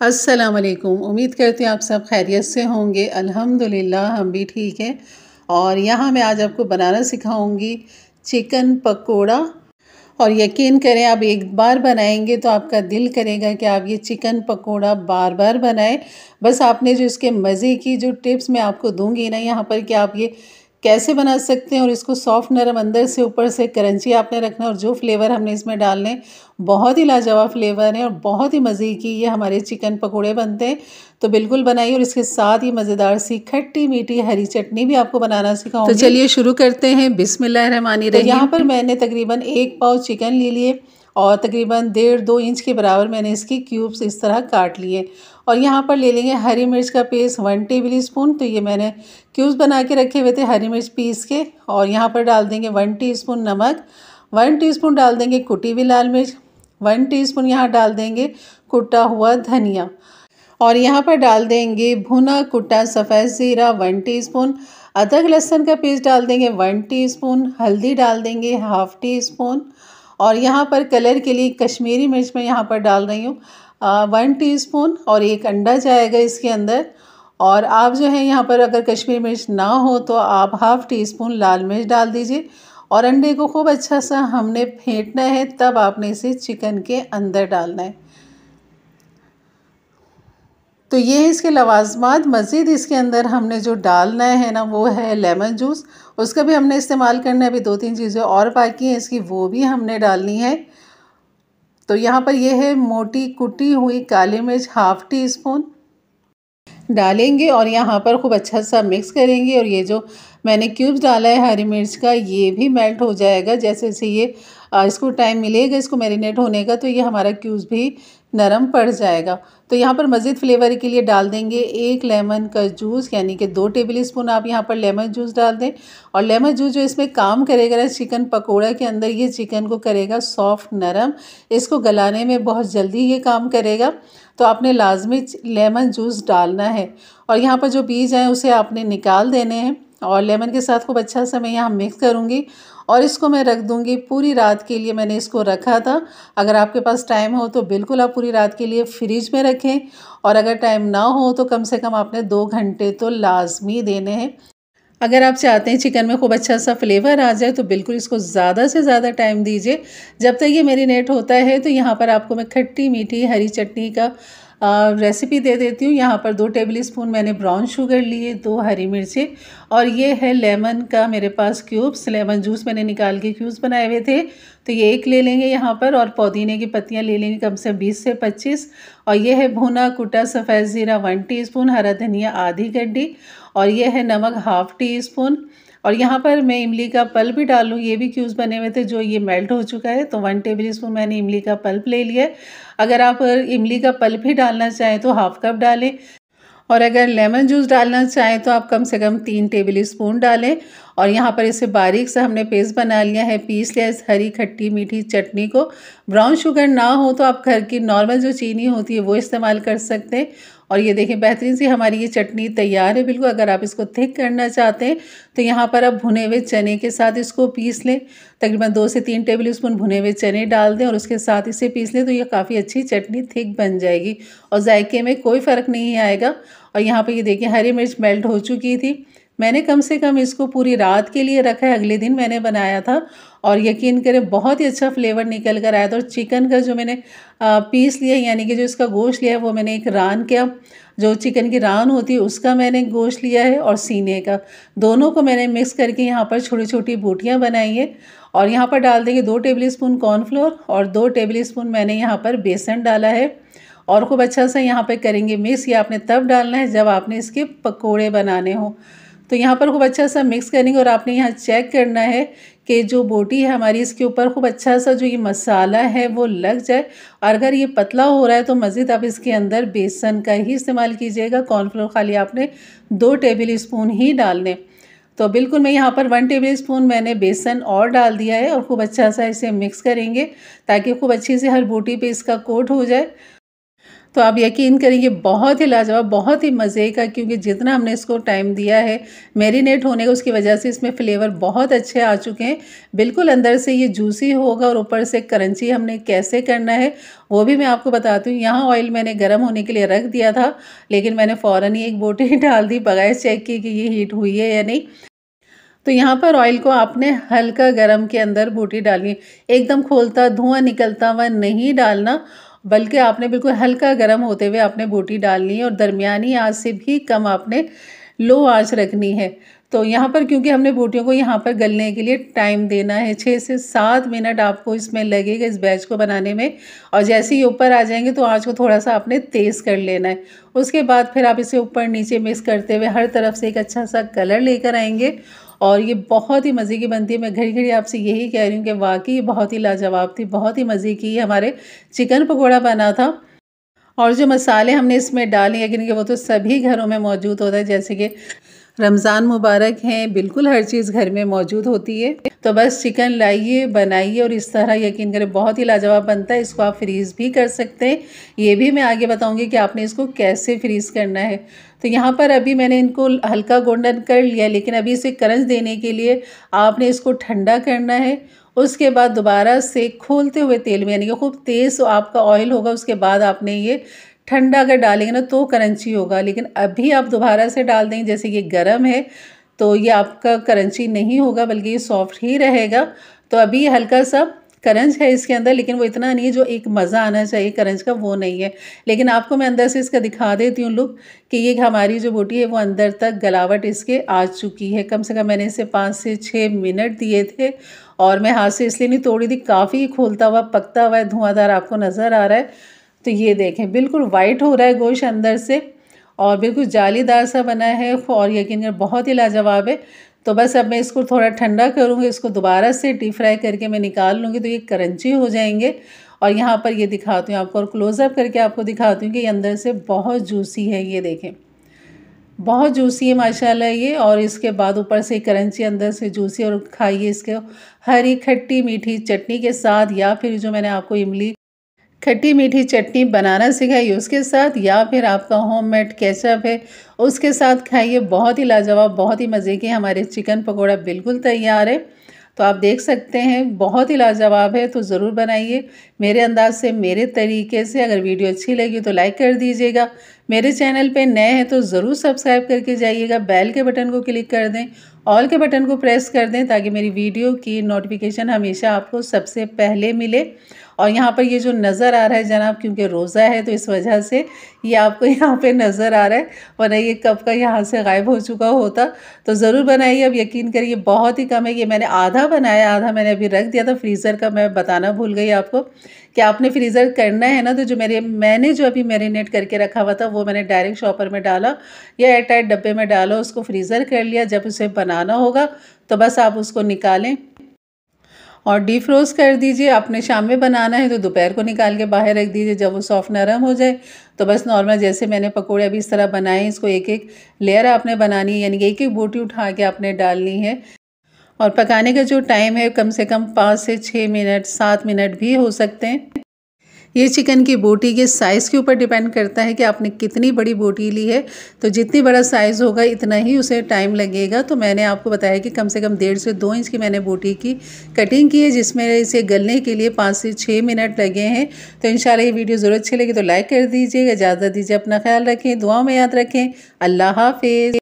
अस्सलाम वालेकुम। उम्मीद करती हूँ आप सब खैरियत से होंगे। अल्हम्दुलिल्लाह हम भी ठीक हैं। और यहाँ मैं आज आपको बनाना सिखाऊंगी चिकन पकोड़ा। और यकीन करें आप एक बार बनाएंगे तो आपका दिल करेगा कि आप ये चिकन पकोड़ा बार बार बनाएं। बस आपने जो इसके मज़े की जो टिप्स मैं आपको दूंगी ना यहाँ पर कि आप ये कैसे बना सकते हैं और इसको सॉफ्ट नरम अंदर से ऊपर से क्रंची आपने रखना और जो फ्लेवर हमने इसमें डालने बहुत ही लाजवाब फ्लेवर है और बहुत ही मज़े की ये हमारे चिकन पकोड़े बनते हैं। तो बिल्कुल बनाइए और इसके साथ ही मज़ेदार सी खट्टी मीठी हरी चटनी भी आपको बनाना सिखाऊंगी। तो चलिए शुरू करते हैं। बिस्मिल्लाहिर्रहमानिर्रहीम। तो यहाँ पर मैंने तकरीबन 1 पाव चिकन ले लिए और तकरीबन 1.5-2 इंच के बराबर मैंने इसकी क्यूब्स इस तरह काट लिए। और यहाँ पर ले लेंगे हरी मिर्च का पेस्ट 1 टेबल स्पून। तो ये मैंने क्यूब्स बना के रखे हुए थे हरी मिर्च पीस के। और यहाँ पर डाल देंगे 1 टीस्पून नमक, 1 टीस्पून डाल देंगे कुटी हुई लाल मिर्च, 1 टीस्पून यहाँ डाल देंगे कुटा हुआ धनिया। और यहाँ पर डाल देंगे भुना कुटा सफ़ेद ज़ीरा 1 टीस्पून, अदरक लहसुन का पेस्ट डाल देंगे 1 टीस्पून, हल्दी डाल देंगे ½ टीस्पून। और यहाँ पर कलर के लिए कश्मीरी मिर्च मैं यहाँ पर डाल रही हूँ 1 टीस्पून और 1 अंडा जाएगा इसके अंदर। और आप जो है यहाँ पर अगर कश्मीरी मिर्च ना हो तो आप ½ टीस्पून लाल मिर्च डाल दीजिए। और अंडे को खूब अच्छा सा हमने फेंटना है, तब आपने इसे चिकन के अंदर डालना है। तो ये है इसके लवाजमात। मज़ीद इसके अंदर हमने जो डालना है ना वो है लेमन जूस, उसका भी हमने इस्तेमाल करना है। अभी 2-3 चीज़ें और बाकी हैं इसकी, वो भी हमने डालनी है। तो यहाँ पर ये है मोटी कुटी हुई काली मिर्च ½ टीस्पून डालेंगे और यहाँ पर खूब अच्छा सा मिक्स करेंगे। और ये जो मैंने क्यूब्स डाला है हरी मिर्च का ये भी मेल्ट हो जाएगा जैसे जैसे ये इसको टाइम मिलेगा इसको मैरिनेट होने का, तो ये हमारा क्यूब्स भी नरम पड़ जाएगा। तो यहाँ पर मज़ीद फ्लेवर के लिए डाल देंगे 1 लेमन का जूस, यानी कि 2 टेबल स्पून आप यहाँ पर लेमन जूस डाल दें। और लेमन जूस जो इसमें काम करेगा ना चिकन पकोड़ा के अंदर, ये चिकन को करेगा सॉफ्ट नरम, इसको गलाने में बहुत जल्दी ये काम करेगा। तो आपने लाजमी लेमन जूस डालना है। और यहाँ पर जो बीज हैं उसे आपने निकाल देने हैं। और लेमन के साथ खूब अच्छा सा मैं यहाँ मिक्स करूँगी और इसको मैं रख दूँगी पूरी रात के लिए। मैंने इसको रखा था। अगर आपके पास टाइम हो तो बिल्कुल आप पूरी रात के लिए फ्रिज में रखें, और अगर टाइम ना हो तो कम से कम आपने 2 घंटे तो लाजमी देने हैं। अगर आप चाहते हैं चिकन में खूब अच्छा सा फ्लेवर आ जाए तो बिल्कुल इसको ज़्यादा से ज़्यादा टाइम दीजिए। जब तक ये मैरिनेट होता है तो यहाँ पर आपको मैं खट्टी मीठी हरी चटनी का रेसिपी दे देती हूँ। यहाँ पर 2 टेबल स्पून मैंने ब्राउन शुगर लिए, 2 हरी मिर्चें, और ये है लेमन का मेरे पास क्यूब्स, लेमन जूस मैंने निकाल के क्यूब्स बनाए हुए थे। तो ये 1 ले लेंगे यहाँ पर, और पुदीने की पत्तियाँ ले लेंगे कम से 20 से 25। और ये है भुना कुटा सफ़ेद ज़ीरा 1 टीस्पून, हरा धनिया आधी गड्डी, और ये है नमक ½ टीस्पून। और यहाँ पर मैं इमली का पल्प भी डालूँ, ये भी क्यूब्स बने हुए थे जो ये मेल्ट हो चुका है। तो 1 टेबल स्पून मैंने इमली का पल्प ले लिया है। अगर आप इमली का पल्प ही डालना चाहें तो ½ कप डालें, और अगर लेमन जूस डालना चाहें तो आप कम से कम 3 टेबल स्पून डालें। और यहाँ पर इसे बारीक सा हमने पेस्ट बना लिया है, पीस लिया इस हरी खट्टी मीठी चटनी को। ब्राउन शुगर ना हो तो आप घर की नॉर्मल जो चीनी होती है वो इस्तेमाल कर सकते हैं। और ये देखें बेहतरीन सी हमारी ये चटनी तैयार है बिल्कुल। अगर आप इसको थिक करना चाहते हैं तो यहाँ पर आप भुने हुए चने के साथ इसको पीस लें। तकरीबन 2 से 3 टेबल स्पून भुने हुए चने डाल दें और उसके साथ इसे पीस लें, तो ये काफ़ी अच्छी चटनी थिक बन जाएगी और जायके में कोई फ़र्क नहीं आएगा। और यहाँ पर ये देखिए हरी मिर्च मेल्ट हो चुकी थी। मैंने कम से कम इसको पूरी रात के लिए रखा है, अगले दिन मैंने बनाया था और यकीन करें बहुत ही अच्छा फ्लेवर निकल कर आया था। और चिकन का जो मैंने पीस लिया यानी कि जो इसका गोश्त लिया है वो मैंने एक रान का, जो चिकन की रान होती है उसका मैंने गोश्त लिया है, और सीने का, दोनों को मैंने मिक्स करके यहाँ पर छोटी छोटी बोटियाँ बनाई है। और यहाँ पर डाल देंगे 2 टेबल स्पून कॉर्नफ्लोर और 2 टेबल स्पून मैंने यहाँ पर बेसन डाला है। और खूब अच्छा सा यहाँ पर करेंगे मिक्स। ये आपने तब डालना है जब आपने इसके पकोड़े बनाने हो। तो यहाँ पर खूब अच्छा सा मिक्स करेंगे और आपने यहाँ चेक करना है कि जो बोटी है हमारी इसके ऊपर खूब अच्छा सा जो ये मसाला है वो लग जाए। और अगर ये पतला हो रहा है तो मज़ीद आप इसके अंदर बेसन का ही इस्तेमाल कीजिएगा। कॉर्नफ्लोर खाली आपने 2 टेबल स्पून ही डालने। तो बिल्कुल मैं यहाँ पर 1 टेबल स्पून मैंने बेसन और डाल दिया है और खूब अच्छा सा इसे मिक्स करेंगे ताकि खूब अच्छी से हर बोटी पे इसका कोट हो जाए। तो आप यकीन करेंगे बहुत ही लाजवाब, बहुत ही मज़े का, क्योंकि जितना हमने इसको टाइम दिया है मैरिनेट होने का उसकी वजह से इसमें फ्लेवर बहुत अच्छे आ चुके हैं। बिल्कुल अंदर से ये जूसी होगा और ऊपर से क्रंची। हमने कैसे करना है वो भी मैं आपको बताती हूँ। यहाँ ऑयल मैंने गर्म होने के लिए रख दिया था, लेकिन मैंने फ़ौरन ही एक बोटी डाल दी बगैर चेक किए कि ये हीट हुई है या नहीं। तो यहाँ पर ऑयल को आपने हल्का गरम के अंदर बोटी डालनी है, एकदम खोलता धुआं निकलता हुआ नहीं डालना, बल्कि आपने बिल्कुल हल्का गरम होते हुए आपने बोटी डालनी है और दरमियानी आंच से भी कम आपने लो आंच रखनी है। तो यहाँ पर क्योंकि हमने बोटियों को यहाँ पर गलने के लिए टाइम देना है, 6 से 7 मिनट आपको इसमें लगेगा इस बैच को बनाने में। और जैसे ही ऊपर आ जाएंगे तो आंच को थोड़ा सा आपने तेज़ कर लेना है। उसके बाद फिर आप इसे ऊपर नीचे मिक्स करते हुए हर तरफ से एक अच्छा सा कलर लेकर आएंगे और ये बहुत ही मज़े की बनती है। मैं घड़ी घड़ी आपसे यही कह रही हूँ कि वाकई बहुत ही लाजवाब थी, बहुत ही मज़े की हमारे चिकन पकौड़ा बना था। और जो मसाले हमने इसमें डाले लेकिन कि वो तो सभी घरों में मौजूद होता है, जैसे कि रमज़ान मुबारक हैं, बिल्कुल हर चीज़ घर में मौजूद होती है। तो बस चिकन लाइए, बनाइए और इस तरह यकीन करें बहुत ही लाजवाब बनता है। इसको आप फ्रीज़ भी कर सकते हैं, ये भी मैं आगे बताऊंगी कि आपने इसको कैसे फ्रीज़ करना है। तो यहाँ पर अभी मैंने इनको हल्का गोल्डन कर लिया, लेकिन अभी इसे क्रंच देने के लिए आपने इसको ठंडा करना है। उसके बाद दोबारा से खोलते हुए तेल में, यानी कि खूब तेज़ आपका ऑयल होगा, उसके बाद आपने ये ठंडा अगर डालेंगे ना तो क्रंची होगा। लेकिन अभी आप दोबारा से डाल देंगे, जैसे ये गर्म है तो ये आपका क्रंची नहीं होगा बल्कि ये सॉफ्ट ही रहेगा। तो अभी हल्का सा क्रंच है इसके अंदर, लेकिन वो इतना नहीं है जो एक मज़ा आना चाहिए क्रंच का, वो नहीं है। लेकिन आपको मैं अंदर से इसका दिखा देती हूँ लुक कि ये हमारी जो बोटी है वो अंदर तक गलावट इसके आ चुकी है। कम से कम मैंने इसे 5 से 6 मिनट दिए थे और मैं हाथ से इसलिए नहीं तोड़ी थी, काफ़ी खोलता हुआ पकता हुआ धुआंधार आपको नज़र आ रहा है। तो ये देखें बिल्कुल वाइट हो रहा है गोश्त अंदर से और बिल्कुल जालीदार सा बना है और यकीन कर बहुत ही लाजवाब है। तो बस अब मैं इसको थोड़ा ठंडा करूँगी, इसको दोबारा से डीप फ्राई करके मैं निकाल लूँगी तो ये क्रंची हो जाएंगे। और यहाँ पर ये दिखाती हूँ आपको और क्लोज़अप करके आपको दिखाती हूँ कि ये अंदर से बहुत जूसी है। ये देखें बहुत जूसी है माशाल्लाह ये, और इसके बाद ऊपर से क्रंची अंदर से जूसी। और खाइए इसके हरी खट्टी मीठी चटनी के साथ, या फिर जो मैंने आपको इमली खट्टी मीठी चटनी बनाना सिखाई उसके साथ, या फिर आपका होममेड केचप है उसके साथ खाइए। बहुत ही लाजवाब, बहुत ही मज़े के हमारे चिकन पकोड़ा बिल्कुल तैयार है। तो आप देख सकते हैं बहुत ही लाजवाब है, तो ज़रूर बनाइए मेरे अंदाज से, मेरे तरीके से। अगर वीडियो अच्छी लगी तो लाइक कर दीजिएगा, मेरे चैनल पे नए हैं तो ज़रूर सब्सक्राइब करके जाइएगा, बेल के बटन को क्लिक कर दें, ऑल के बटन को प्रेस कर दें ताकि मेरी वीडियो की नोटिफिकेशन हमेशा आपको सबसे पहले मिले। और यहाँ पर ये जो नज़र आ रहा है जनाब, क्योंकि रोज़ा है तो इस वजह से ये आपको यहाँ पे नज़र आ रहा है, वरना ये कब का यहाँ से गायब हो चुका होता। तो ज़रूर बनाइए, अब यकीन करिए बहुत ही कम है। ये मैंने आधा बनाया, आधा मैंने अभी रख दिया था फ्रीज़र का, मैं बताना भूल गई आपको कि आपने फ्रीज़र करना है ना, तो जो मैंने जो अभी मैरिनेट करके रखा हुआ था वो मैंने डायरेक्ट शॉपर में डाला या एयरटाइट डब्बे में डाला, उसको फ्रीज़र कर लिया। जब उसे बनाना होगा तो बस आप उसको निकालें और डिफ्रोस्ट कर दीजिए। आपने शाम में बनाना है तो दोपहर को निकाल के बाहर रख दीजिए, जब वो सॉफ्ट नरम हो जाए तो बस नॉर्मल जैसे मैंने पकौड़े अभी इस तरह बनाए, इसको एक एक लेयर आपने बनानी है, यानी कि एक एक बोटी उठा के आपने डालनी है। और पकाने का जो टाइम है कम से कम 5 से 6 मिनट, 7 मिनट भी हो सकते हैं। ये चिकन की बोटी के साइज़ के ऊपर डिपेंड करता है कि आपने कितनी बड़ी बोटी ली है, तो जितनी बड़ा साइज़ होगा इतना ही उसे टाइम लगेगा। तो मैंने आपको बताया कि कम से कम 1.5 से 2 इंच की मैंने बोटी की कटिंग की है, जिसमें इसे गलने के लिए 5 से 6 मिनट लगे हैं। तो इंशाल्लाह ये वीडियो ज़रूर अच्छी लगी तो लाइक कर दीजिएगा, इजाज़त दीजिए, अपना ख्याल रखें, दुआओं में याद रखें। अल्लाह हाफिज़।